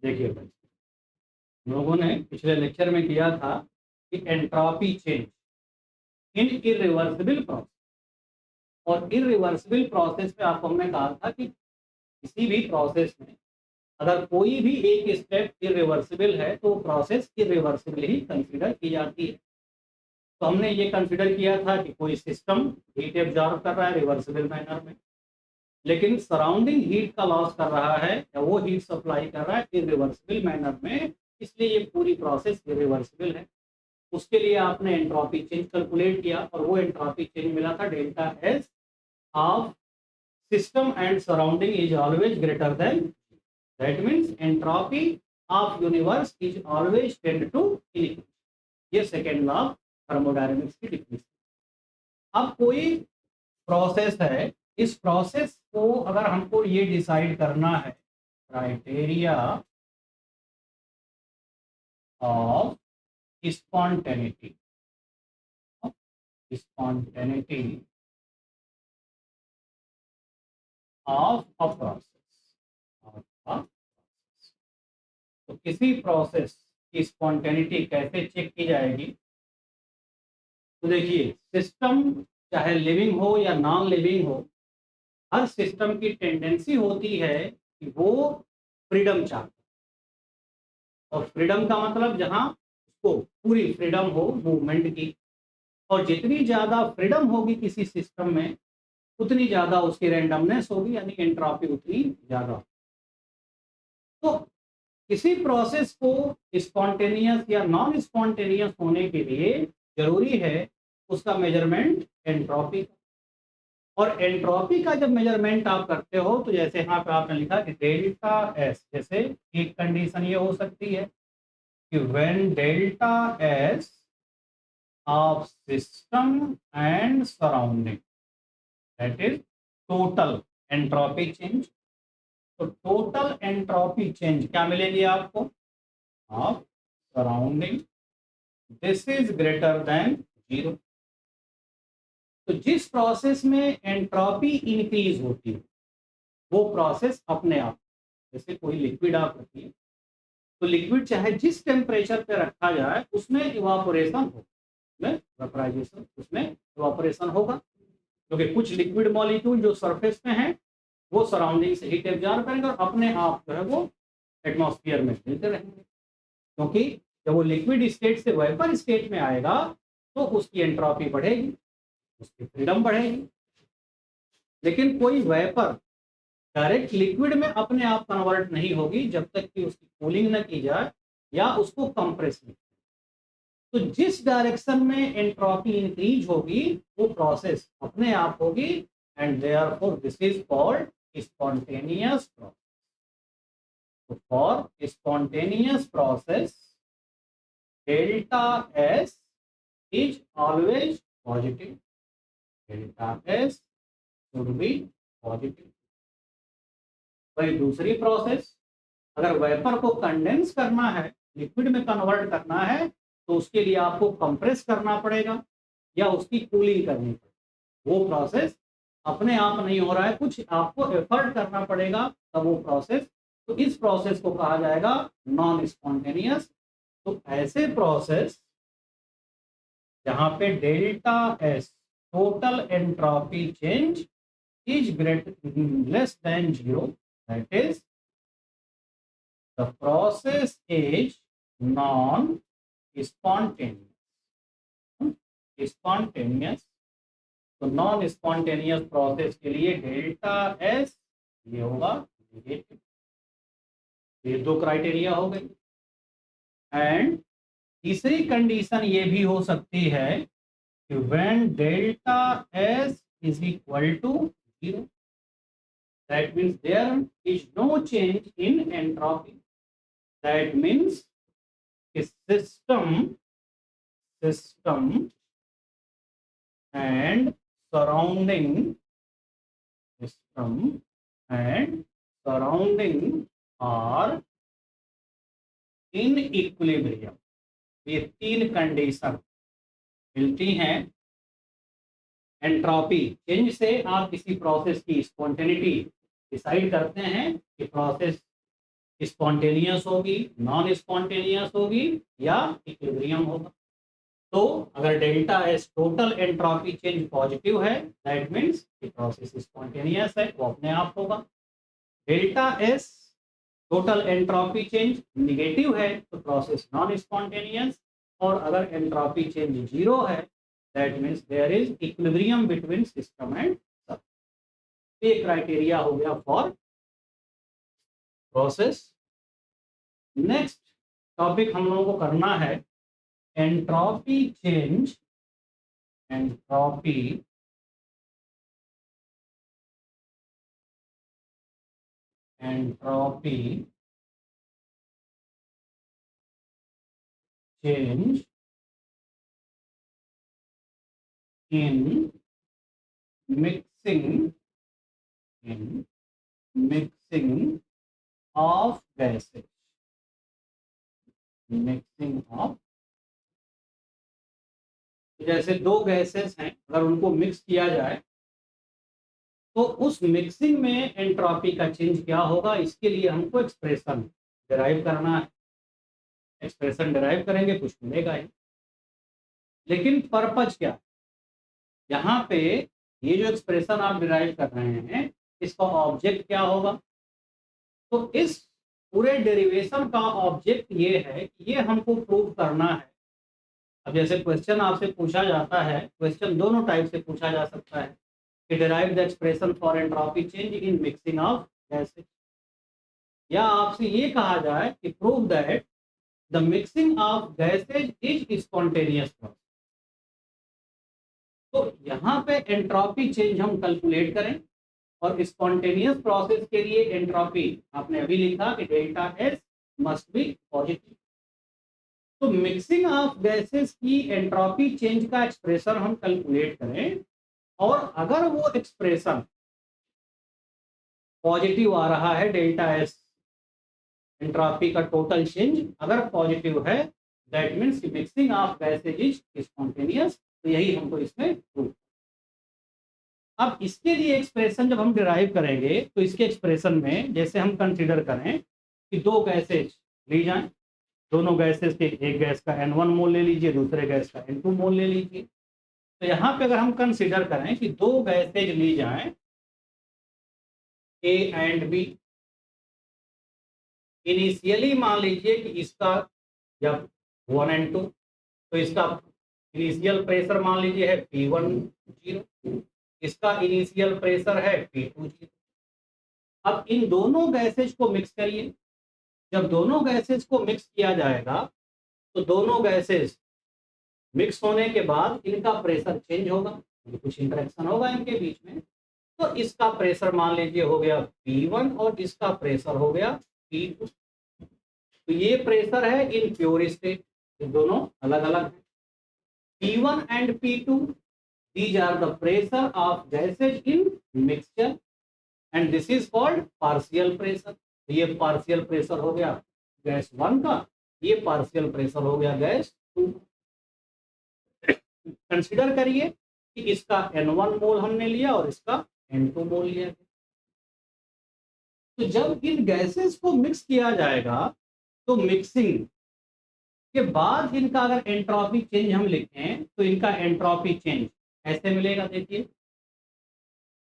देखिए भाई, लोगों ने पिछले लेक्चर में किया था कि entropy change in irreversible process, और इरिवर्सिबल प्रोसेस में आपको हमने कहा था कि किसी भी प्रोसेस में अगर कोई भी एक स्टेप इरिवर्सिबल है तो प्रोसेस इरिवर्सिबल ही कंसीडर की जाती है। तो हमने ये कंसीडर किया था कि कोई सिस्टम हीट एब्जॉर्ब कर रहा है रिवर्सिबल मैनर में, लेकिन सराउंडिंग हीट का लॉस कर रहा है या वो हीट सप्लाई कर रहा है इरिवर्सिबल मैनर में, इसलिए ये पूरी प्रोसेस इरिवर्सिबल है। उसके लिए आपने एंट्रोपी चेंज कैलकुलेट किया और वो एंट्रोपी चेंज मिला था delta S of system and surrounding is always greater than, that means entropy of universe is always tend to infinity. ये सेकेंड लॉ थर्मोडायनेमिक्स की डिफिनेशन। अब कोई प्रोसेस है, इस प्रोसेस को अगर हमको ये डिसाइड करना है criteria of spontaneity of a process, तो किसी प्रोसेस की स्पॉन्टेनिटी कैसे चेक की जाएगी? तो देखिए, सिस्टम चाहे लिविंग हो या नॉन लिविंग हो, हर सिस्टम की टेंडेंसी होती है कि वो फ्रीडम चाहता है। और फ्रीडम का मतलब जहां उसको पूरी फ्रीडम हो मूवमेंट की, और जितनी ज्यादा फ्रीडम होगी किसी सिस्टम में उतनी ज्यादा उसकी रैंडमनेस होगी, यानी एंट्रोपी उतनी ज्यादा। तो किसी प्रोसेस को स्पॉन्टेनियस या नॉन स्पॉन्टेनियस होने के लिए जरूरी है उसका मेजरमेंट एंट्रोपी का। और एंट्रोपी का जब मेजरमेंट आप करते हो तो जैसे यहाँ पे आपने लिखा कि डेल्टा एस, जैसे एक कंडीशन ये हो सकती है कि when delta S of system and surrounding, that is total entropy change. तो टोटल एंट्रोपी चेंज क्या मिलेगी आपको? Of surrounding, this is greater than zero. तो जिस प्रोसेस में एंट्रोपी इंक्रीज होती है वो प्रोसेस अपने आप, जैसे कोई लिक्विड आप रखिए, तो लिक्विड चाहे जिस टेम्परेचर पे रखा जाए उसमें इवापोरेशन होगा, में वेपराइजेशन, उसमें इवापोरेशन होगा, क्योंकि कुछ लिक्विड मॉलिक्यूल जो सरफेस पे हैं वो सराउंडिंग से हीट एब्जॉर्ब करेंगे और अपने आप जो है वो एटमॉस्फेयर में मिलते रहेंगे। क्योंकि जब वो लिक्विड स्टेट से वेपर स्टेट में आएगा तो उसकी एंट्रोपी बढ़ेगी, उसकी फ्रीडम बढ़ेगी। लेकिन कोई वेपर डायरेक्ट लिक्विड में अपने आप कन्वर्ट नहीं होगी जब तक कि उसकी कूलिंग न की जाए या उसको कंप्रेस नहीं। तो जिस डायरेक्शन में एंट्रोपी इंक्रीज होगी वो प्रोसेस अपने आप होगी, and therefore this is called spontaneous process. तो for spontaneous process delta S is always positive, delta S should be positive. वही दूसरी प्रोसेस, अगर वेपर को कंडेंस करना है, लिक्विड में कन्वर्ट करना है, तो उसके लिए आपको कंप्रेस करना पड़ेगा या उसकी कूलिंग करनी पड़ेगी। वो प्रोसेस अपने आप नहीं हो रहा है, कुछ आपको एफर्ट करना पड़ेगा तब वो प्रोसेस, तो इस प्रोसेस को कहा जाएगा नॉन स्पॉन्टेनियस। तो ऐसे प्रोसेस जहां पे delta S total entropy change is less than zero, that is the process is non-spontaneous। तो नॉन स्पॉन्टेनियस प्रोसेस के लिए डेल्टा एस ये होगा नेगेटिव। ये दो क्राइटेरिया हो गई। एंड तीसरी कंडीशन ये भी हो सकती है कि when delta S is equal to zero, that means there is no change in entropy, that means system and surrounding are in equilibrium। ये तीन कंडीशन मिलती हैं एंट्रोपी चेंज से। आप किसी प्रोसेस की स्पॉन्टेनिटी डिसाइड करते हैं कि प्रोसेस स्पॉन्टेनियस होगी, नॉन स्पॉन्टेनियस होगी या इक्विलिब्रियम होगा। तो अगर delta S total entropy change positive है दैट मीन्स प्रोसेस स्पॉन्टेनियस है, वो अपने आप होगा। Delta S total entropy change negative है तो प्रोसेस नॉन स्पॉन्टेनियस, और अगर एंट्रोपी चेंज जीरो है that means there is equilibrium between system and सब। ये क्राइटेरिया हो गया फॉर प्रोसेस। नेक्स्ट टॉपिक हम लोगों को करना है entropy change, entropy entropy change in mixing, in mixing of gases, mixing of, जैसे दो गैसेस हैं अगर उनको मिक्स किया जाए तो उस मिक्सिंग में एंट्रोपी का चेंज क्या होगा, इसके लिए हमको एक्सप्रेशन डिराइव करना है। एक्सप्रेशन डिराइव करेंगे कुछ मिलेगा ही, लेकिन पर्पज क्या, यहाँ पे ये जो एक्सप्रेशन आप डिराइव कर रहे हैं इसका ऑब्जेक्ट क्या होगा। तो इस पूरे डेरिवेशन का ऑब्जेक्ट ये है कि ये हमको प्रूव करना है। अब जैसे क्वेश्चन आपसे पूछा जाता है, क्वेश्चन दोनों टाइप से पूछा जा सकता है कि derive the expression for entropy change in mixing of gases, या आपसे ये कहा जाए कि prove that the mixing of gases is spontaneous process. तो यहाँ पे एंट्रोपी चेंज हम कैलकुलेट करें, और स्पॉन्टेनियस प्रोसेस के लिए एंट्रोपी आपने अभी लिखा कि delta S must be positive. तो मिक्सिंग ऑफ गैसेस की एंट्रोपी चेंज का एक्सप्रेशन हम कैलकुलेट करें, और अगर वो एक्सप्रेशन पॉजिटिव आ रहा है, डेल्टा एस एंट्रोपी का टोटल चेंज अगर पॉजिटिव है that means mixing of gases is spontaneous. तो यही हमको इसमें प्रूव। अब इसके लिए एक्सप्रेशन जब हम डिराइव करेंगे तो इसके एक्सप्रेशन में जैसे हम कंसीडर करें कि दो गैसेज ली जाएं, दोनों गैसेज के एक गैस का N1 मोल ले लीजिए, दूसरे गैस का N2 मोल ले लीजिए। तो यहाँ पे अगर हम कंसीडर करें कि दो गैसेज ली जाएं A एंड B, इनिशियली मान लीजिए कि इसका जब 1 and 2 तो इसका इनिशियल प्रेशर मान लीजिए है P1 0, इसका इनिशियल प्रेशर है P2 0। अब इन दोनों गैसेज को मिक्स करिए, जब दोनों गैसेज को मिक्स किया जाएगा तो दोनों गैसेज मिक्स होने के बाद इनका प्रेशर चेंज होगा, कुछ इंटरेक्शन होगा इनके बीच में। तो इसका प्रेशर मान लीजिए हो गया P1 और इसका प्रेशर हो गया P2। तो ये प्रेशर है इन प्योर स्टेट, ये दोनों अलग अलग हैं। P1 and P2 these are the pressure of gases in mixture and this is called partial pressure। ये पार्शियल प्रेशर हो गया गैस 1 का, ये पार्शियल प्रेशर हो गया गैस 2। कंसीडर करिए कि इसका N1 मोल हमने लिया और इसका N2 मोल लिया। तो जब इन गैसेस को मिक्स किया जाएगा तो मिक्सिंग के बाद इनका अगर एंट्रोपी चेंज हम लिखें तो इनका एंट्रोपी चेंज ऐसे मिलेगा। देखिए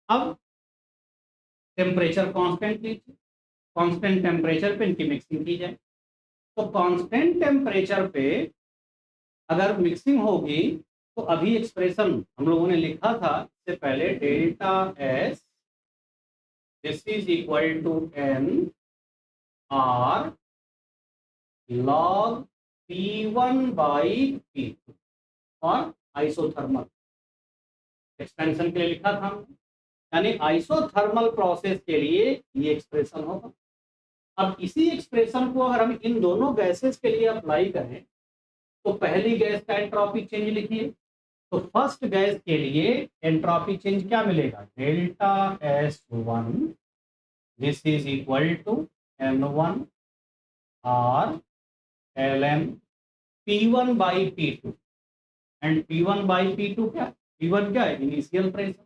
अब टेम्परेचर कांस्टेंट लीजिए, कांस्टेंट टेम्परेचर पे इनकी मिक्सिंग की जाए तो कांस्टेंट टेम्परेचर पे अगर मिक्सिंग होगी तो अभी एक्सप्रेशन हम लोगों ने लिखा था इससे पहले, delta S this is equal to N R log P1 by P2 और आइसोथर्मल एक्सपेंशन के लिए लिखा था, यानी आइसोथर्मल प्रोसेस के लिए ये एक्सप्रेशन होगा। अब इसी एक्सप्रेशन को अगर हम इन दोनों गैसेस के लिए अप्लाई करें तो पहली गैस का एंट्रोपी चेंज लिखिए। तो फर्स्ट गैस के लिए एंट्रोपी चेंज क्या मिलेगा, delta S1 this is equal to N1 R ln P1 by P2 and P1 by P2 क्या, P1 क्या है इनिशियल प्रेशर।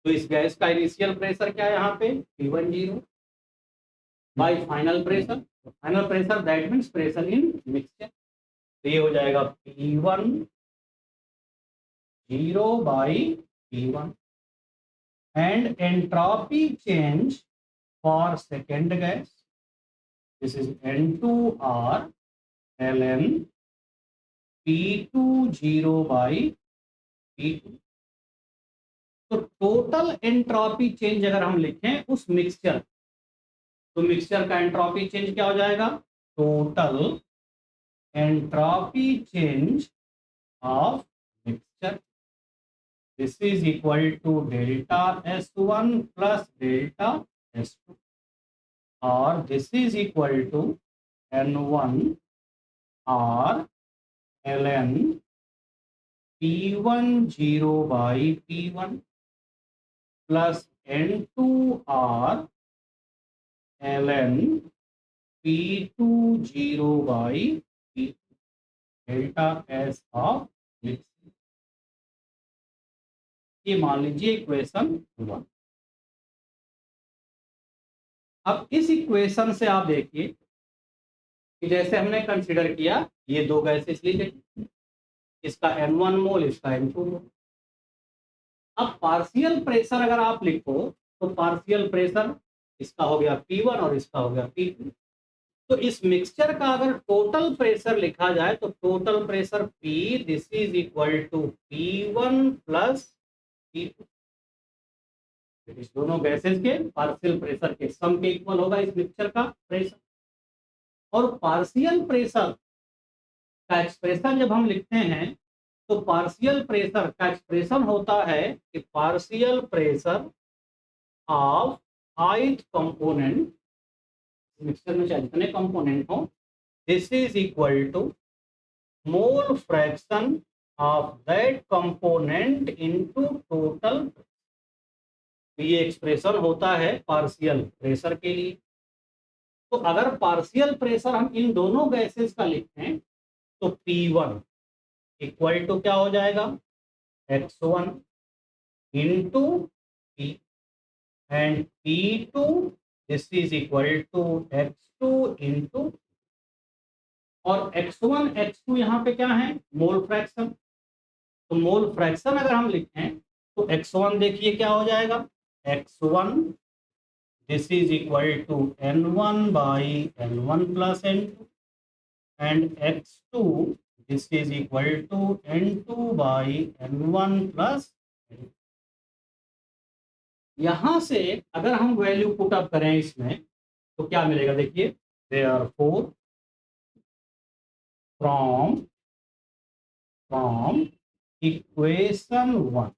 तो इस गैस का इनिशियल प्रेशर क्या है यहाँ पे P1 0, bye final pressure. Final pressure that means pressure in mixture. तो ये हो जाएगा P1 0 by P1 and entropy change for second gas, this is N2R ln P2 0 by P2। तो टोटल एंट्रोपी चेंज अगर हम लिखें उस मिक्सचर, तो मिक्सचर का एंट्रोपी चेंज क्या हो जाएगा, total entropy change of mixture, this is equal to delta S1 plus delta S2 or this is equal to N1 R ln P1 0 by P1 plus N2 R ln P2 0 by P2 delta S of mixing। ये मान लीजिए equation 1। अब इस equation से आप देखिए कि जैसे हमने कंसीडर किया ये दो गैसेस लीजिए, इसका N1 मोल, इसका N2 मोल। अब पार्शियल प्रेशर अगर आप लिखो तो पार्शियल प्रेशर इसका हो गया P1 और इसका हो गया P2। तो इस मिक्सचर का अगर टोटल प्रेशर लिखा जाए तो total pressure P this is equal to P1 plus P2। इस दोनों गैसेस के पार्शियल प्रेशर के सम के इक्वल होगा इस मिक्सचर का प्रेशर। और पार्शियल प्रेशर का एक्सप्रेशन जब हम लिखते हैं तो पार्शियल प्रेशर का एक्सप्रेशन होता है कि partial pressure of ith component, mixture में चाहे जितने कंपोनेंट हो, this is equal to mole fraction of that component into total. ये एक्सप्रेशन होता है पार्शियल प्रेशर के लिए। तो अगर पार्शियल प्रेशर हम इन दोनों गैसेस का लिखें तो P1 इक्वल टू क्या हो जाएगा, X1 into P and P2 this is equal to X2 into, और X1 X2 यहाँ पे क्या है, मोल फ्रैक्शन। तो मोल फ्रैक्शन अगर हम लिखें तो X1 देखिए क्या हो जाएगा, X1 this is equal to N1 by N1 plus N2 and X2 this is equal to N2 by N1 plus N2। यहां से अगर हम वैल्यू पुट अप करें इसमें तो क्या मिलेगा, देखिए therefore from equation 1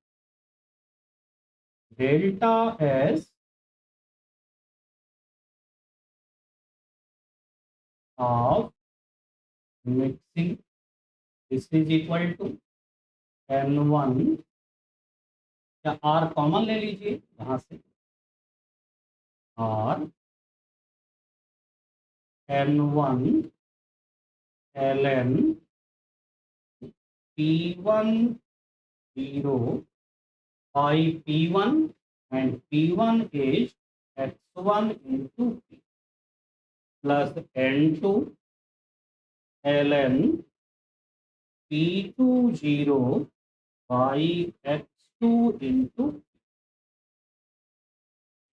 delta S of mixing this is equal to N1, या R कॉमन ले लीजिए यहां से, R N1 ln P1 0 by P1 and P1 is X1 into P plus N2 ln P2 0 by X2 into,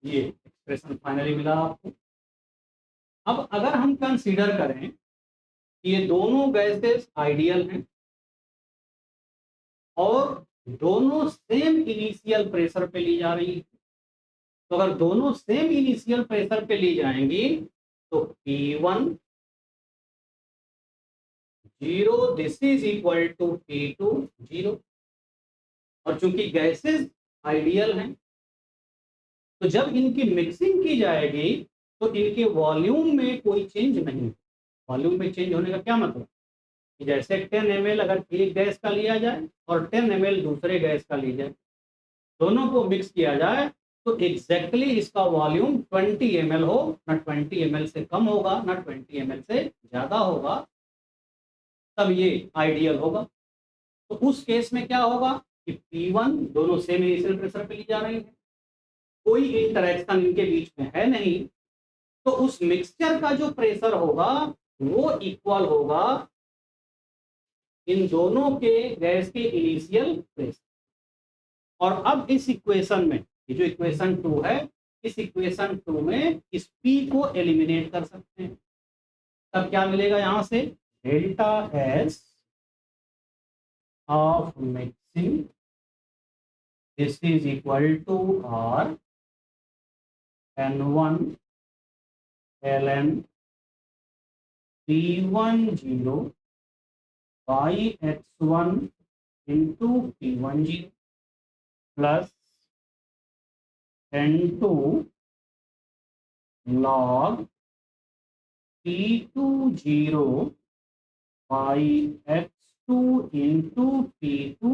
ये expression finally मिला आपको। अब अगर हम कंसीडर करें कि ये दोनों गैसेस आइडियल हैं और दोनों सेम इनिशियल प्रेशर पे ली जा रही है, तो अगर दोनों सेम इनिशियल प्रेशर पे ली जाएंगी तो P1 0 this is equal to P2 0। और चूंकि गैसेस आइडियल हैं तो जब इनकी मिक्सिंग की जाएगी तो इनके वॉल्यूम में कोई चेंज नहीं। वॉल्यूम में चेंज होने का क्या मतलब कि जैसे 10 ml अगर एक गैस का लिया जाए और 10 ml दूसरे गैस का लिया जाए, दोनों को मिक्स किया जाए तो एग्जैक्टली इसका वॉल्यूम 20 ml हो, ना 20 ml से कम होगा ना 20 ml से ज़्यादा होगा, तब ये आइडियल होगा। तो उस केस में क्या होगा कि P1 दोनों सेम इनिशियल प्रेशर पे ली जा रही है, कोई इंटरेक्शन इनके बीच में है नहीं, तो उस मिक्सचर का जो प्रेशर होगा वो इक्वल होगा इन दोनों के गैस के इनिशियल प्रेशर। और अब इस इक्वेशन में, ये जो इक्वेशन 2 है, इस इक्वेशन 2 में इस P को एलिमिनेट कर सकते हैं। तब क्या मिलेगा यहां से, delta S of mixing this is equal to R N1 ln P10 by X1 into P10 plus N2 log P20 by X2 into P2।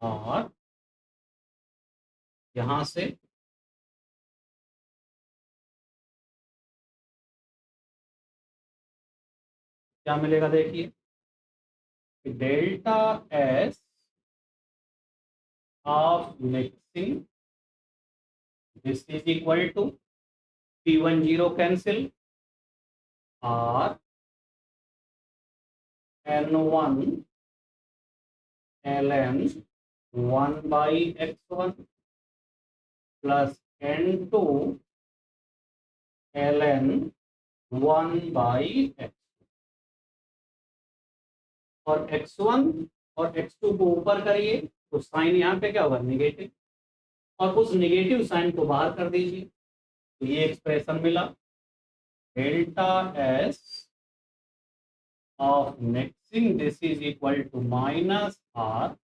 और यहां से क्या मिलेगा, देखिए, delta S of mixing this is equal to P10 cancel और N1 ln 1 by X1 plus N2 ln 1 by X और X1 और X2 को ऊपर करिए तो साइन यहाँ पे क्या होगा, निगेटिव, और उस निगेटिव साइन को बाहर कर दीजिए तो ये एक्सप्रेशन मिला, delta S of mixing this is equal to minus R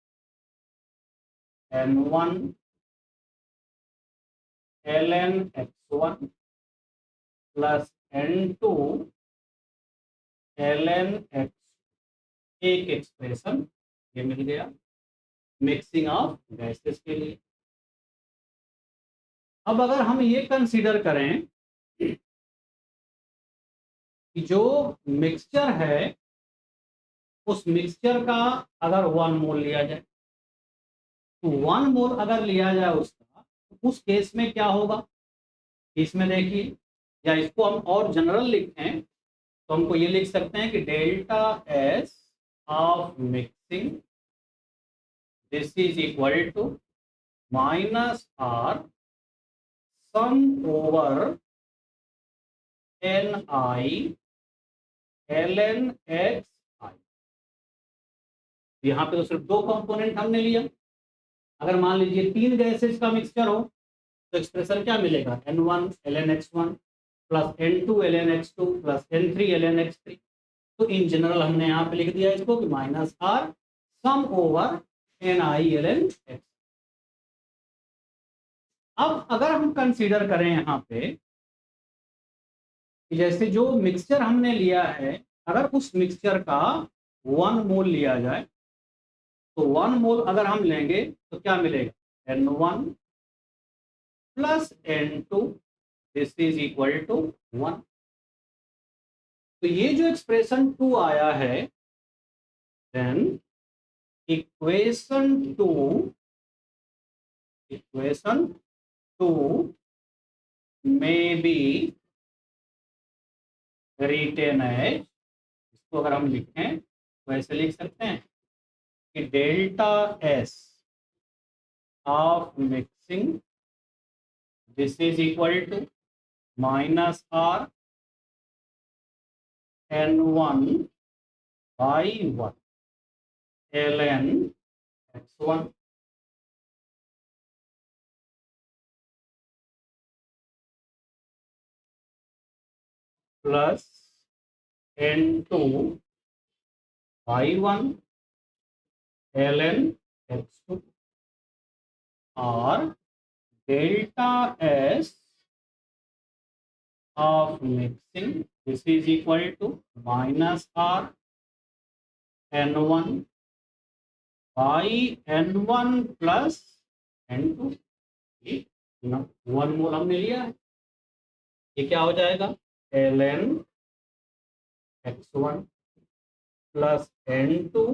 N1 ln X1 plus N2 ln X। एक एक्सप्रेशन ये मिल गया मिक्सिंग ऑफ गैसेस के लिए। अब अगर हम ये कंसीडर करें कि जो मिक्सचर है उस मिक्सचर का अगर 1 मोल लिया जाए, तो 1 मोल अगर लिया जाए उसका, तो उस केस में क्या होगा, इसमें देखिए, या इसको हम और जनरल लिखें तो हमको ये लिख सकते हैं कि delta S of mixing this is equal to minus R sum over N I L N X I. यहाँ पे तो सिर्फ 2 कंपोनेंट हमने लिया। अगर मान लीजिए 3 गैसेज का मिक्सचर हो तो एक्सप्रेशन क्या मिलेगा, N1 ln X1 plus N2 ln X2 plus N3 ln X3। तो इन जनरल हमने यहाँ पे लिख दिया इसको कि minus R sum over N I L N X. अब अगर हम कंसीडर करें यहाँ पे कि जैसे जो मिक्सचर हमने लिया है, अगर उस मिक्सचर का 1 मोल लिया जाए, तो 1 मोल अगर हम लेंगे तो क्या मिलेगा, N1 plus N2 this is equal to 1। तो ये जो एक्सप्रेशन 2 आया है, देन इक्वेशन 2 में बी रिटेन एज, इसको अगर हम लिखें तो ऐसे लिख सकते हैं कि delta S of mixing this is equal to minus R N1 by 1 ln X1 plus N2 by 1 ln X2 और delta S of mixing this is equal to minus R N1 by N1 plus N2। ये 1 मोल हमने लिया है, ये क्या हो जाएगा, ln X1 plus N2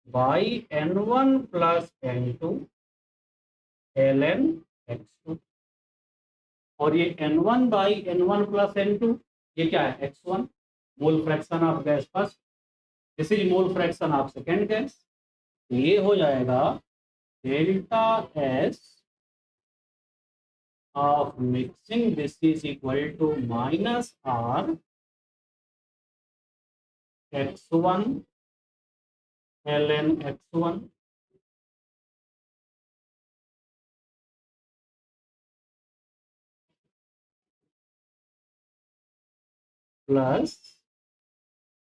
by N1 plus N2 ln X2। और ये N1 by N1 plus N2, ये क्या है X1, mole fraction of gas first, this is mole fraction of second gas. तो ये हो जाएगा delta S of mixing, this is equal to minus R x1 ln x1 plus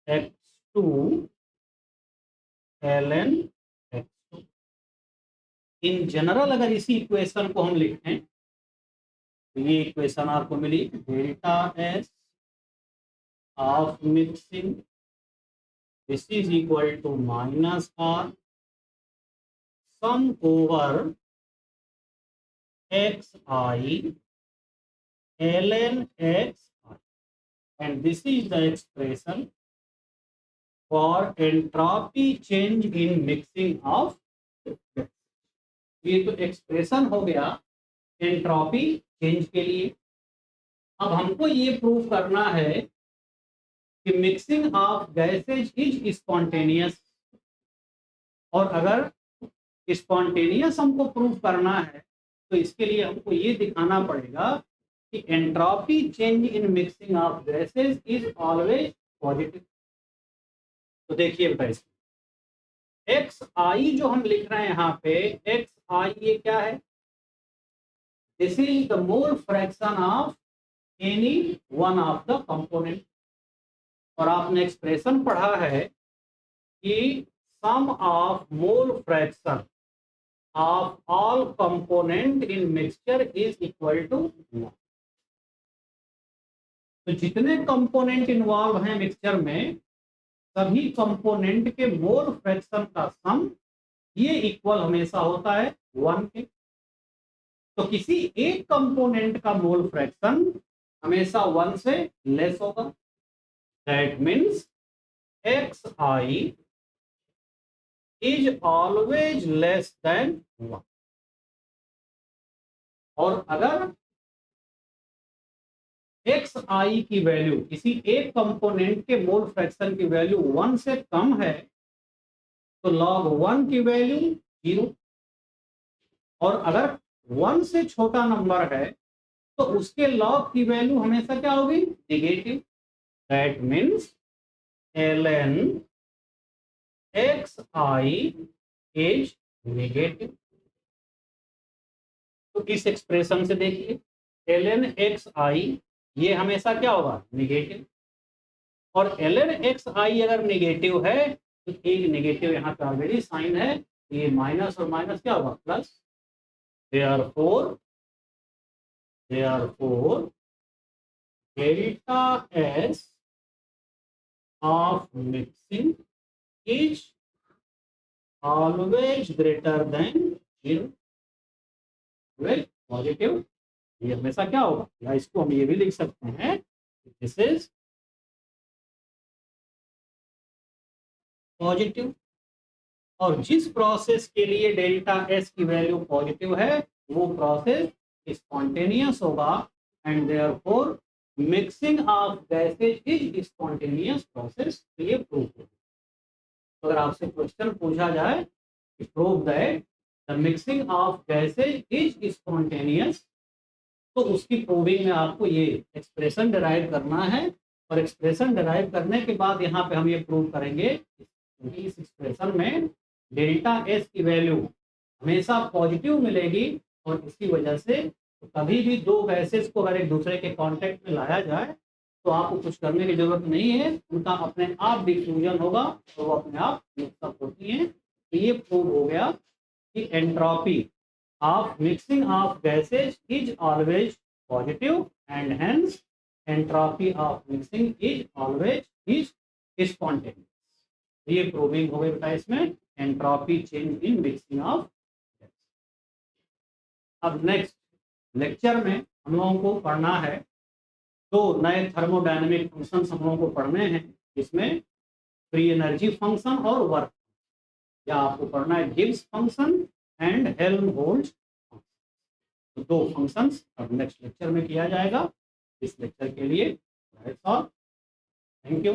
x2 ln x2। In general अगर इसी equation को हम लिखें तो ये इक्वेशन आपको मिली delta S of mixing, this is equal to minus R sum over X I ln x i, and this is the expression for entropy change in mixing of gas। ये तो expression हो गया entropy change के लिए। अब हमको ये prove करना है कि mixing of gases is spontaneous, और अगर स्पॉन्टेनियस हमको प्रूव करना है तो इसके लिए हमको ये दिखाना पड़ेगा कि entropy change in mixing of gases is always positive. तो देखिए बेटा, इसमें एक्स आई जो हम लिख रहे हैं यहाँ पे, एक्स आई ये क्या है, this is the mole fraction of any one of the component. और आपने एक्सप्रेशन पढ़ा है कि sum of mole fraction of all component in mixture is equal to 1। तो जितने कंपोनेंट इन्वॉल्व हैं मिक्सचर में, सभी कंपोनेंट के मोल फ्रैक्शन का सम ये इक्वल हमेशा होता है 1 के। तो किसी एक कंपोनेंट का मोल फ्रैक्शन हमेशा 1 से लेस होगा, that means x I is always less than 1। और अगर एक्स आई की वैल्यू, किसी एक कंपोनेंट के मोल फ्रैक्शन की वैल्यू 1 से कम है तो log 1 की वैल्यू 0, और अगर 1 से छोटा नंबर है तो उसके log की वैल्यू हमेशा क्या होगी, negative. That means ln x I is negative. तो इस एक्सप्रेशन से देखिए ln एक्स आई ये हमेशा क्या होगा, नेगेटिव। और ln एक्स आई अगर नेगेटिव है तो एक नेगेटिव यहाँ पे ऑलरेडी साइन है, ये माइनस और माइनस क्या होगा, plus. Therefore delta S of mixing is always greater then 0, well positive. ये हमेशा क्या होगा, या इसको हम ये भी लिख सकते हैं, दिस इज पॉजिटिव। और जिस प्रोसेस के लिए डेल्टा एस की वैल्यू पॉजिटिव है वो प्रोसेस स्पॉन्टेनियस होगा, and therefore mixing of gases is spontaneous process. ये प्रूव होगा। तो अगर आपसे क्वेश्चन पूछा जाए कि prove that the mixing of gases is spontaneous, तो उसकी प्रूविंग में आपको ये एक्सप्रेशन डिराइव करना है। और एक्सप्रेशन डिराइव करने के बाद यहाँ पे हम ये प्रूव करेंगे कि इस एक्सप्रेशन में डेल्टा एस की वैल्यू हमेशा पॉजिटिव मिलेगी, और इसकी वजह से तो कभी भी दो गैसेस को अगर एक दूसरे के कांटेक्ट में लाया जाए तो आपको कुछ करने की जरूरत नहीं है, उनका अपने आप डिफ्यूजन होगा और वो अपने आप मिक्सअप होती हैं। तो ये प्रूव हो गया कि entropy of mixing of gases is always positive, and hence entropy of mixing is always spontaneous। ये प्रूविंग हो गई बेटा इसमें entropy change in mixing of gas. अब नेक्स्ट लेक्चर में हम लोगों को पढ़ना है तो नए थर्मोडायनेमिक फंक्शंस हम लोगों को पढ़ने हैं, जिसमें फ्री एनर्जी फंक्शन और वर्क, या आपको पढ़ना है गिब्स फंक्शन एंड हेल्महोल्ट्ज। तो 2 फंक्शंस अब नेक्स्ट लेक्चर में किया जाएगा। इस लेक्चर के लिए दैट्स ऑल। Thank you.